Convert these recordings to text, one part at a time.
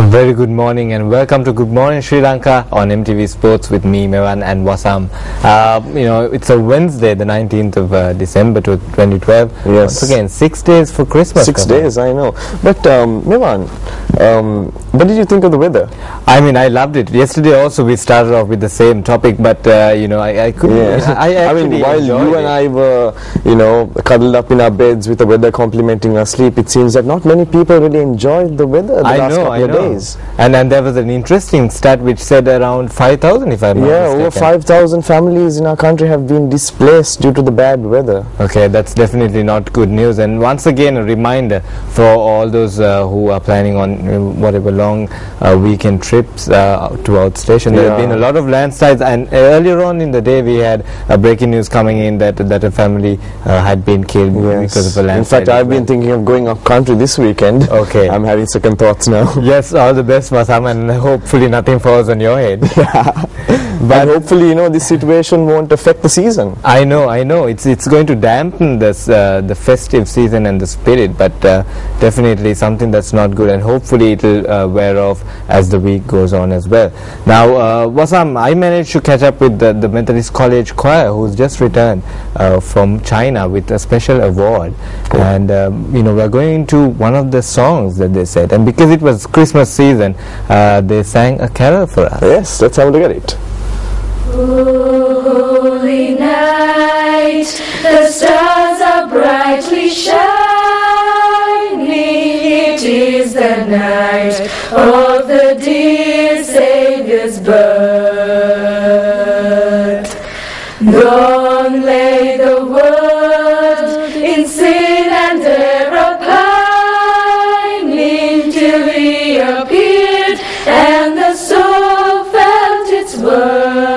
A very good morning and welcome to Good Morning Sri Lanka on MTV Sports with me, Mevan and Wasam. It's a Wednesday, the 19th of December 2012. Yes. Once again, 6 days for Christmas. 6 days, I know. But Mevan, what did you think of the weather? I mean, I loved it. Yesterday also we started off with the same topic, but I couldn't. Yeah. I mean, while you and I were, cuddled up in our beds with the weather complementing our sleep, it seems that not many people really enjoyed the weather the last couple of days. And there was an interesting stat which said around 5,000, if I'm not mistaken. Over 5,000 families in our country have been displaced due to the bad weather. Okay, that's definitely not good news. And once again, a reminder for all those who are planning on whatever long weekend trips to outstation. There have been a lot of landslides, and earlier on in the day we had breaking news coming in that a family had been killed because of a landslide. In fact, I've been thinking of going up country this weekend. Okay. I'm having second thoughts now. Yes, all the best, Masam, and hopefully nothing falls on your head. But hopefully, this situation won't affect the season. I know. It's going to dampen this the festive season and the spirit, but definitely something that's not good, and hopefully it'll wear off as the week goes on as well. Now, Wasam, I managed to catch up with the Methodist College Choir, who's just returned from China with a special award. Cool. And we're going to one of the songs that they said, and because it was Christmas season, they sang a carol for us. Yes, let's have a look at it. Holy night, the stars are brightly shining. It is the night of the dear Saviour's birth. Long lay the world in sin and error pining, till He appeared and the soul felt its worth.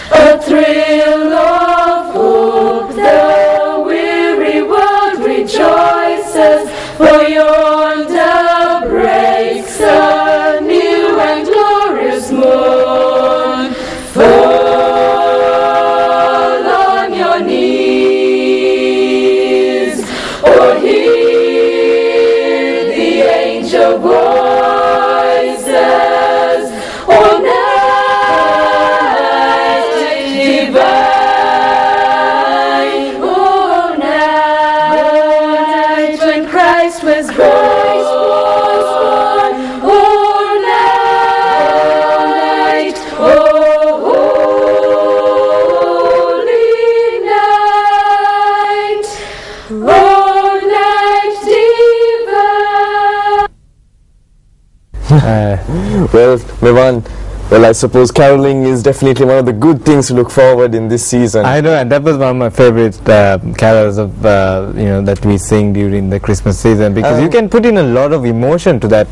A thrill of hope, the weary world rejoices, for yonder breaks a new and glorious morn. Fall on your knees, or hear the angel voices, or night divine, oh night when Christ was born, oh night, oh holy night, oh night divine. Well, Mevan, I suppose caroling is definitely one of the good things to look forward in this season. I know, and that was one of my favorite carols of that we sing during the Christmas season, because you can put in a lot of emotion to that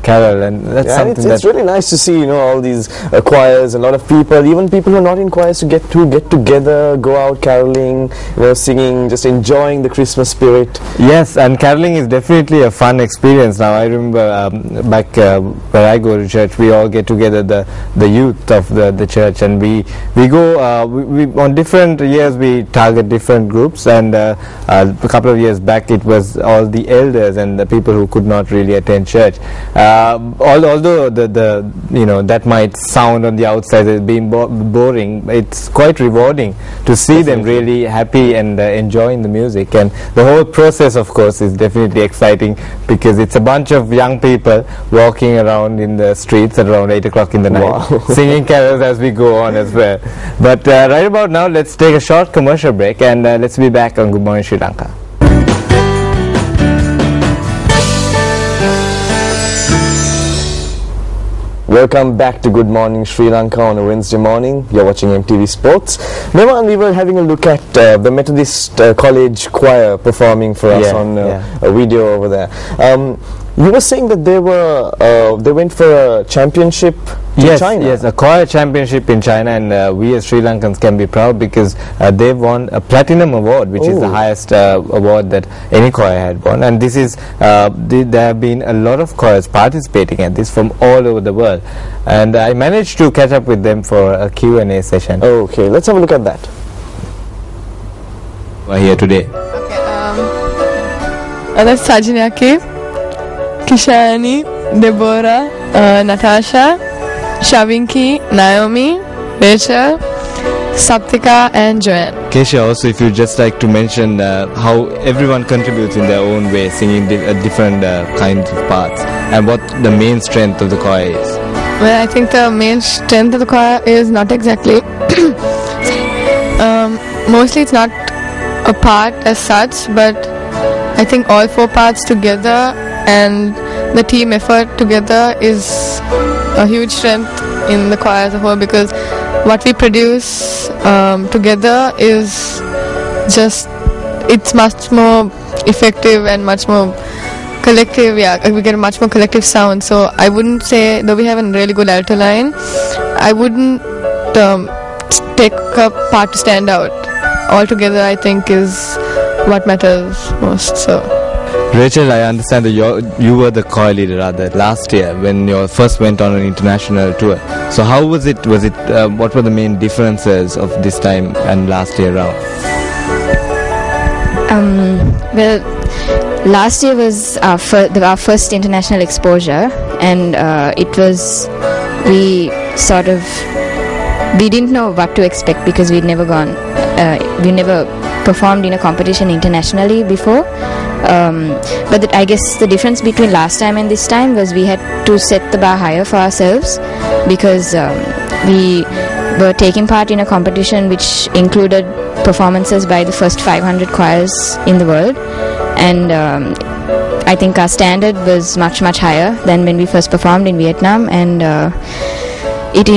carol, and that's something it's really nice to see all these choirs, a lot of people, even people who are not in choirs, to get together, go out caroling, singing, just enjoying the Christmas spirit. Yes, and caroling is definitely a fun experience. Now I remember back where I go to church, we all get together, the youth of the church, and we go we on different years we target different groups, and a couple of years back it was all the elders and the people who could not really attend church. Although that might sound on the outside as being boring, it's quite rewarding to see them really happy and enjoying the music, and the whole process, of course, is definitely exciting, because it's a bunch of young people walking around in the streets at around 8 o'clock in the night, singing carols as we go on as well. But right about now, let's take a short commercial break, and let's be back on Good Morning Sri Lanka. Welcome back to Good Morning Sri Lanka on a Wednesday morning. You're watching MTV Sports. Mevan, we were having a look at the Methodist College Choir performing for us on a video over there. You were saying that they went for a championship in China. Yes, a choir championship in China, and we as Sri Lankans can be proud, because they've won a platinum award, which is the highest award that any choir had won. And this is there have been a lot of choirs participating at this from all over the world, and I managed to catch up with them for a Q&A session. Okay, let's have a look at that. We're here today. That's Sajini Ake. Kishani, Deborah, Natasha, Shavinki, Naomi, Rachel, Saptika and Joanne. Kesha, also if you'd just like to mention how everyone contributes in their own way, singing different kinds of parts, and what the main strength of the choir is. Well, I think the main strength of the choir is not exactly mostly it's not a part as such, but I think all 4 parts together and the team effort together is a huge strength in the choir as a whole, because what we produce together is just, it's much more effective and much more collective. We get a much more collective sound. So I wouldn't say, though we have a really good alto line, I wouldn't take a part to stand out. All together I think is what matters most. So Rachel, I understand that you were the choir leader last year when you first went on an international tour. So how was it? What were the main differences of this time and last year round? Well, last year was our first international exposure, and we didn't know what to expect because we never performed in a competition internationally before. But I guess the difference between last time and this time was we had to set the bar higher for ourselves, because we were taking part in a competition which included performances by the first 500 choirs in the world, and I think our standard was much higher than when we first performed in Vietnam, and it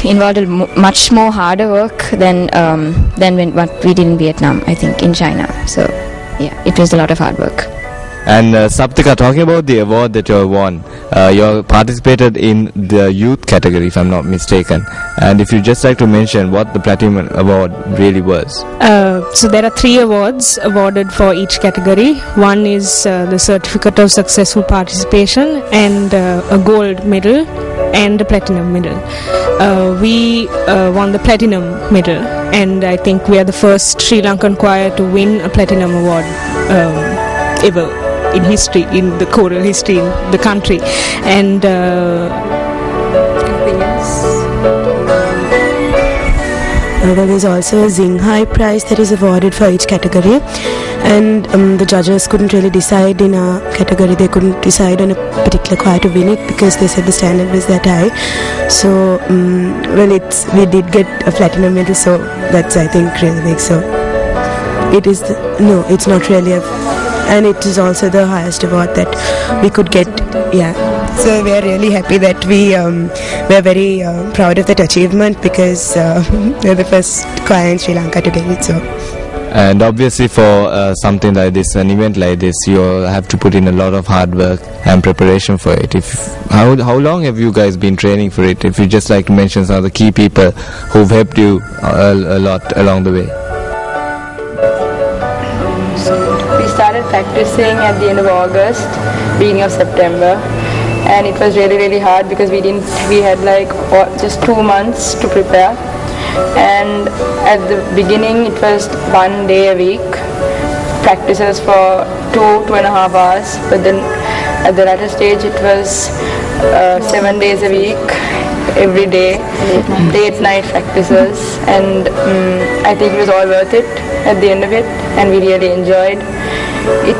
involved much more harder work than what we did in Vietnam, I think, in China. So yeah, it was a lot of hard work. And Saptika, talking about the award that you won, you participated in the youth category, if I'm not mistaken. And if you'd just like to mention what the Platinum Award really was. So there are 3 awards awarded for each category. One is the Certificate of Successful Participation, and a gold medal and a platinum medal. We won the platinum medal, and I think we are the first Sri Lankan choir to win a platinum award ever in history, in the choral history in the country. And there is also a Xinghai prize that is awarded for each category, and the judges couldn't really decide in a category. They couldn't decide on a particular choir to win it because they said the standard was that high. So we did get a platinum medal, so that's, I think, really big. So it's not really and it is also the highest award that we could get. Yeah, so we are really happy that we are very proud of that achievement, because we're the first choir in Sri Lanka to get it. So, and obviously for something like this, an event like this, you have to put in a lot of hard work and preparation for it. How long have you guys been training for it? If you just like to mention some of the key people who've helped you a lot along the way. We started practicing at the end of August, beginning of September, and it was really hard because we had like just 2 months to prepare, and at the beginning it was 1 day a week, practices for 2.5 hours, but then at the latter stage it was 7 days a week, every day, late night practices, and I think it was all worth it at the end of it, and we really enjoyed it.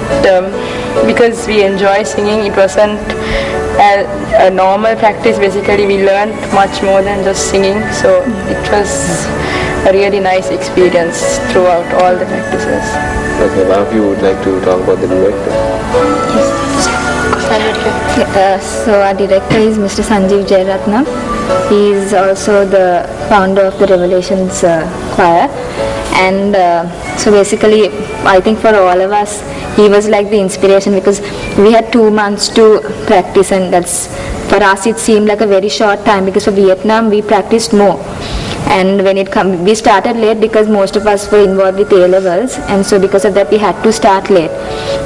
Because we enjoy singing, it wasn't a normal practice. Basically we learned much more than just singing, so it was a really nice experience throughout all the practices. Okay, one of you would like to talk about the director? So our director is Mr. Sanjeev Jayaratnam. He is also the founder of the Revelations choir, and so basically I think for all of us he was like the inspiration, because we had 2 months to practice, and that's, for us it seemed like a very short time, because for Vietnam we practiced more. And when we started late because most of us were involved with A-levels, and so because of that we had to start late.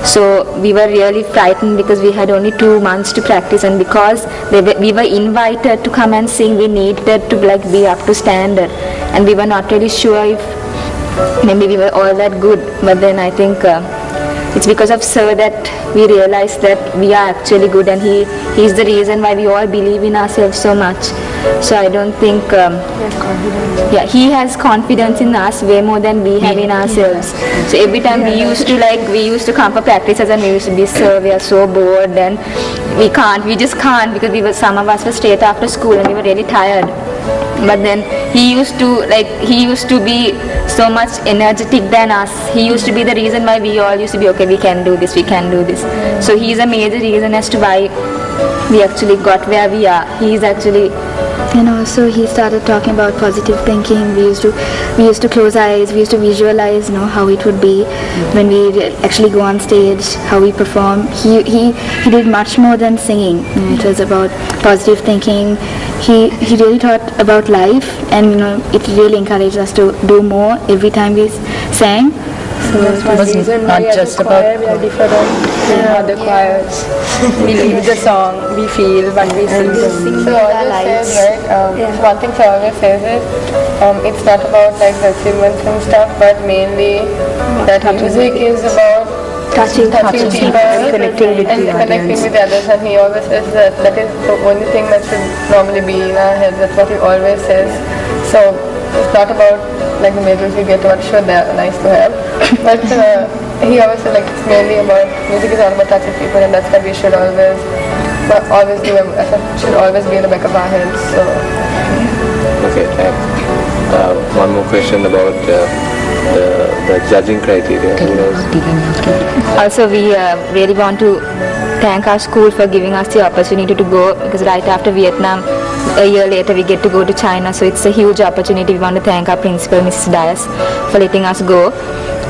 So we were really frightened because we had only 2 months to practice, and because we were invited to come and sing, we needed to like be up to standard, and we were not really sure if maybe we were all that good. But then I think it's because of Sir that we realized that we are actually good, and he's the reason why we all believe in ourselves so much. So I don't think he has confidence in us way more than we have in ourselves. So every time we used to come for practices and we used to be, sir, we are so bored and we just can't, because some of us were straight after school and we were really tired. But then he used to be so much energetic than us. He used to be the reason why we all used to be, okay, we can do this. So he's a major reason as to why we actually got where we are. He's actually, and also he started talking about positive thinking. We used to close our eyes, we used to visualize, how it would be when we actually go on stage, how we perform. He did much more than singing. It was about positive thinking. He really taught about life, and it really encouraged us to do more every time we sang. So that's one reason not just about we are different than other choirs. We lead the song, we feel what we sing. So always says, right, one thing I always says is, it's not about like the achievements and stuff, but mainly that music is about touching people and connecting with others. And he always says that is the only thing that should normally be in our heads. That's what he always says. So it's not about like the medals we get, what sure they're nice to have, but he always said like it's mainly about, music is all about touching people, and that's what we should always do, should always be in the back of our heads. So okay, thanks. One more question about the judging criteria. Also, we really want to thank our school for giving us the opportunity to go, because right after Vietnam, a year later we get to go to China, so it's a huge opportunity. We want to thank our principal, Mrs. Dias, for letting us go.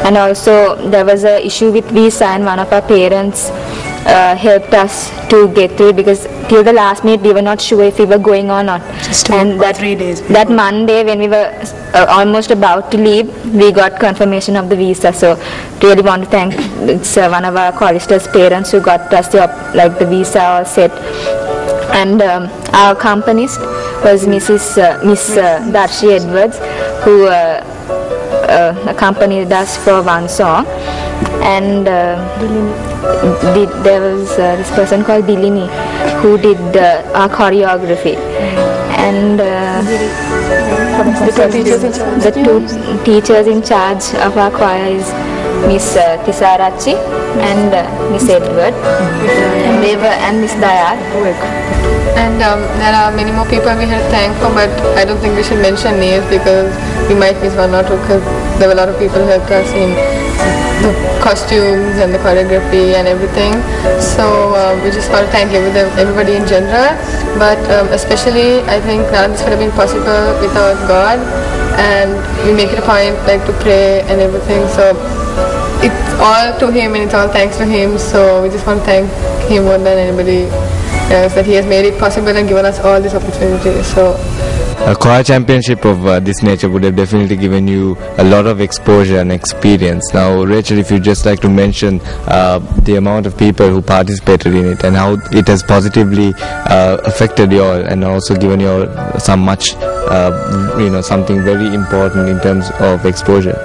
And also there was an issue with visa, and one of our parents helped us to get through it, because till the last minute we were not sure if we were going or not. And that 3 days before. That Monday when we were almost about to leave, we got confirmation of the visa. So really want to thank one of our choristers' parents who got us the visa all set. And our accompanist was Miss Darshi Edwards, who accompanied us for one song. And there was this person called Dilini who did our choreography. And the two teachers in charge of our choir is Miss Tisarachi and Miss Edward, and Miss Dayat. And there are many more people we had to thank for, but I don't think we should mention names because we might miss one or two, because there were a lot of people who helped us in the costumes and the choreography and everything. So we just want to thank everybody in general, but especially I think none of this would have been possible without God, and we make it a point to pray and everything. So it's all to Him and it's all thanks to Him. So we just want to thank Him more than anybody else, that He has made it possible and given us all these opportunities. So a choir championship of this nature would have definitely given you a lot of exposure and experience. Now, Rachel, if you'd just like to mention the amount of people who participated in it and how it has positively affected you all, and also given you all something very important in terms of exposure.